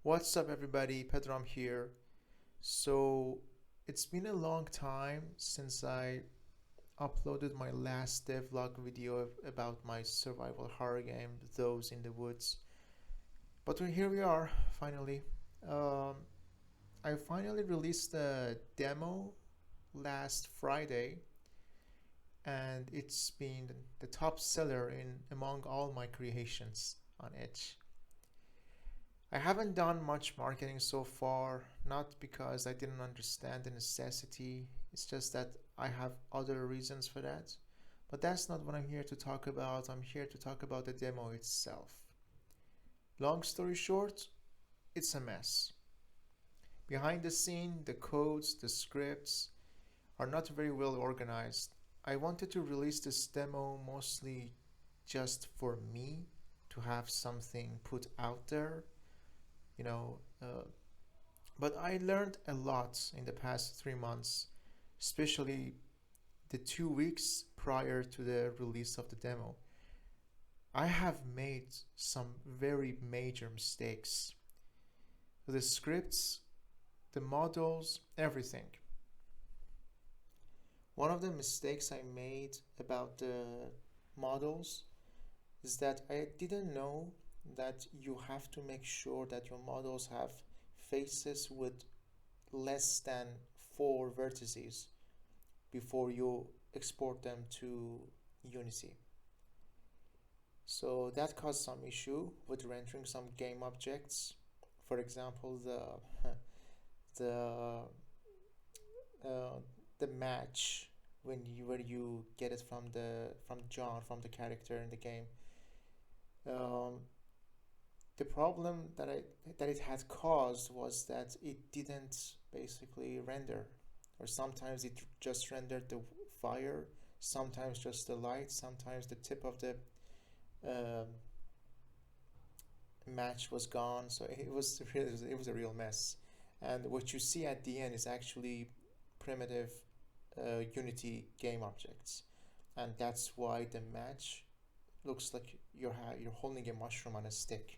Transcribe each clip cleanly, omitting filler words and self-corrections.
What's up, everybody? Pedram here. So, it's been a long time since I uploaded my last devlog video about my survival horror game, Those in the Woods. But here we are, finally. Um, I finally released a demo last Friday, and it's been the top seller in among all my creations on Edge. I haven't done much marketing so far, not because I didn't understand the necessity, it's just that I have other reasons for that. But that's not what I'm here to talk about. I'm here to talk about the demo itself. Long story short, it's a mess. Behind the scene, the codes, the scripts are not very well organized. I wanted to release this demo mostly just for me to have something put out there, you know, but I learned a lot in the past 3 months, especially the 2 weeks prior to the release of the demo. I have made some very major mistakes. The scripts, the models, everything. One of the mistakes I made about the models is that I didn't know that you have to make sure that your models have faces with less than 4 vertices before you export them to Unity. So that caused some issue with rendering some game objects. For example, the the match where you get it from John, from the character in the game. Um, the problem that it had caused was that it didn't basically render, or sometimes it just rendered the fire, sometimes just the light, sometimes the tip of the uh, match was gone. So it was a real mess. And what you see at the end is actually primitive Unity game objects, and that's why the match looks like you're holding a mushroom on a stick.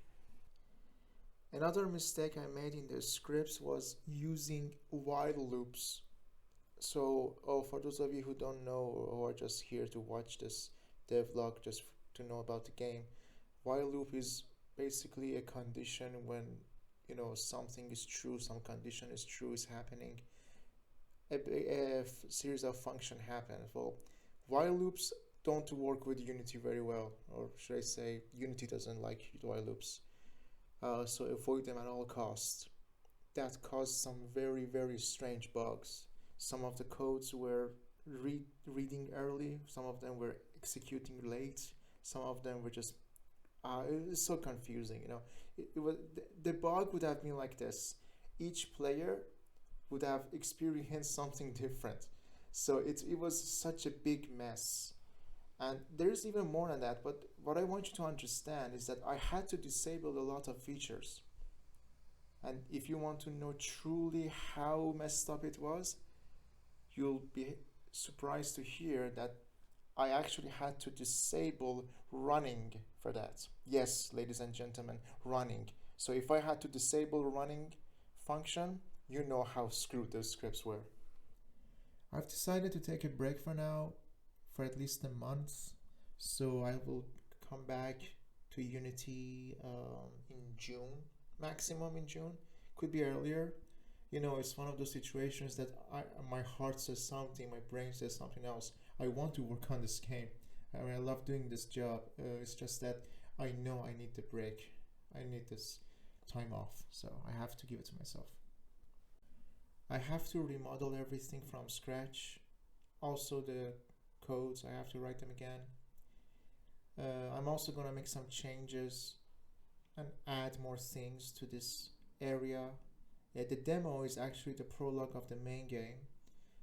Another mistake I made in the scripts was using while loops. So, for those of you who don't know or are just here to watch this devlog just to know about the game, while loop is basically a condition when something is true, some condition is true, is happening. A series of function happens. Well, while loops don't work with Unity very well, or should I say, Unity doesn't like while loops. So avoid them at all costs. That caused some very, very strange bugs. Some of the codes were reading early, some of them were executing late, some of them were just it was so confusing. It was the bug would have been like this: each player would have experienced something different. So it was such a big mess. And there's even more than that, but what I want you to understand is that I had to disable a lot of features. And if you want to know truly how messed up it was, you'll be surprised to hear that I actually had to disable running for that. Yes, ladies and gentlemen, running. So if I had to disable running function, you know how screwed those scripts were. I've decided to take a break for now, for at least a month. So I will come back to Unity in June, maximum in June. Could be earlier. It's one of those situations that my heart says something, my brain says something else. I want to work on this game. I mean, I love doing this job. It's just that I know I need the break. I need this time off, so I have to give it to myself. I have to remodel everything from scratch. Also the codes, I have to write them again. I'm also going to make some changes and add more things to this area. The demo is actually the prologue of the main game,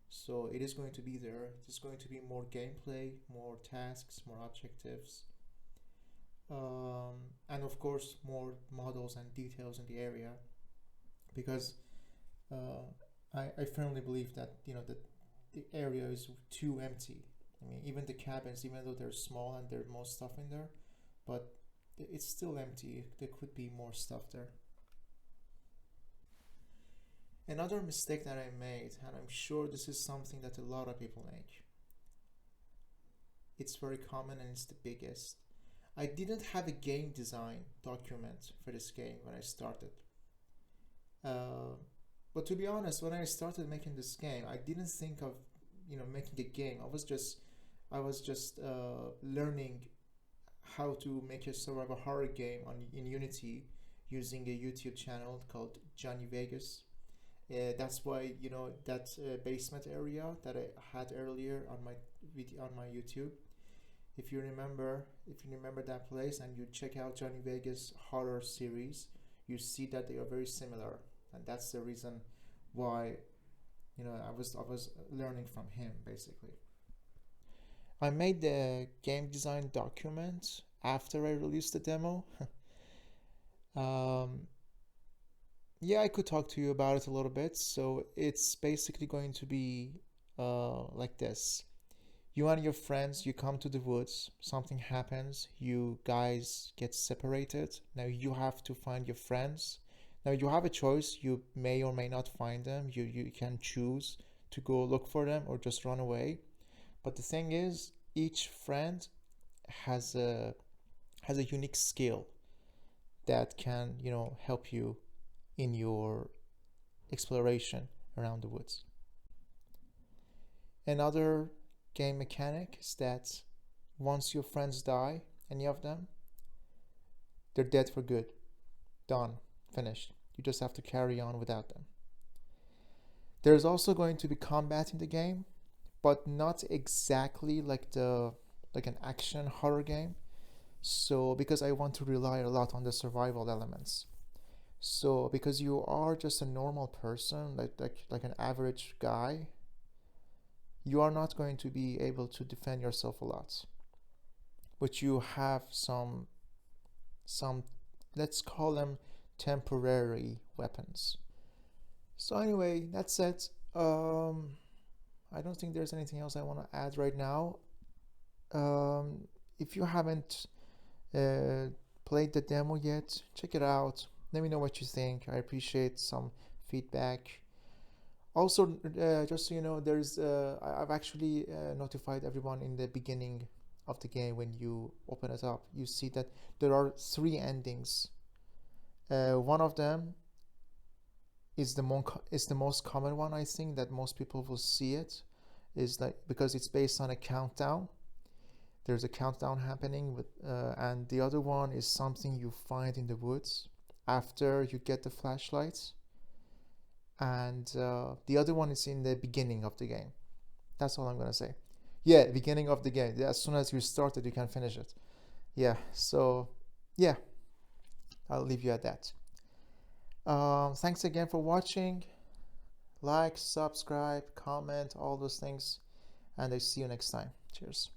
so it is going to be there. There's going to be more gameplay, more tasks, more objectives, and of course more models and details in the area, because I firmly believe that that the area is too empty. I mean, even the cabins, even though they're small and there's more stuff in there, but it's still empty. There could be more stuff there. Another mistake that I made, and I'm sure this is something that a lot of people make, it's very common and it's the biggest. I didn't have a game design document for this game when I started. But to be honest, when I started making this game, I didn't think of making a game. I was just learning how to make a survival horror game in Unity using a YouTube channel called Johnny Vegas. That's why that basement area that I had earlier on my YouTube. If you remember that place and you check out Johnny Vegas horror series, you see that they are very similar, and that's the reason why I was learning from him basically. I made the game design document after I released the demo. Yeah, I could talk to you about it a little bit. So it's basically going to be like this. You and your friends, you come to the woods, something happens, you guys get separated. Now you have to find your friends. Now you have a choice, you may or may not find them. You can choose to go look for them or just run away. But the thing is, each friend has a unique skill that can, help you in your exploration around the woods. Another game mechanic is that once your friends die, any of them, they're dead for good. Done. Finished. You just have to carry on without them. There's also going to be combat in the game, but not exactly like an action horror game. So because I want to rely a lot on the survival elements. So because you are just a normal person, like an average guy, you are not going to be able to defend yourself a lot. But you have some let's call them temporary weapons. So anyway, that's it. I don't think there's anything else I want to add right now. If you haven't played the demo yet, check it out. Let me know what you think. I appreciate some feedback. Also, just so you know, I've actually notified everyone in the beginning of the game. When you open it up, you see that there are 3 endings. One of them is the most common one. I think that most people will see it, is like because it's based on a countdown. There's a countdown happening and the other one is something you find in the woods after you get the flashlights, and the other one is in the beginning of the game. That's all I'm gonna say. Yeah, beginning of the game. Yeah, as soon as you start it, you can finish it. Yeah, so yeah, I'll leave you at that. Thanks again for watching. Like, subscribe, comment, all those things, and I see you next time. Cheers.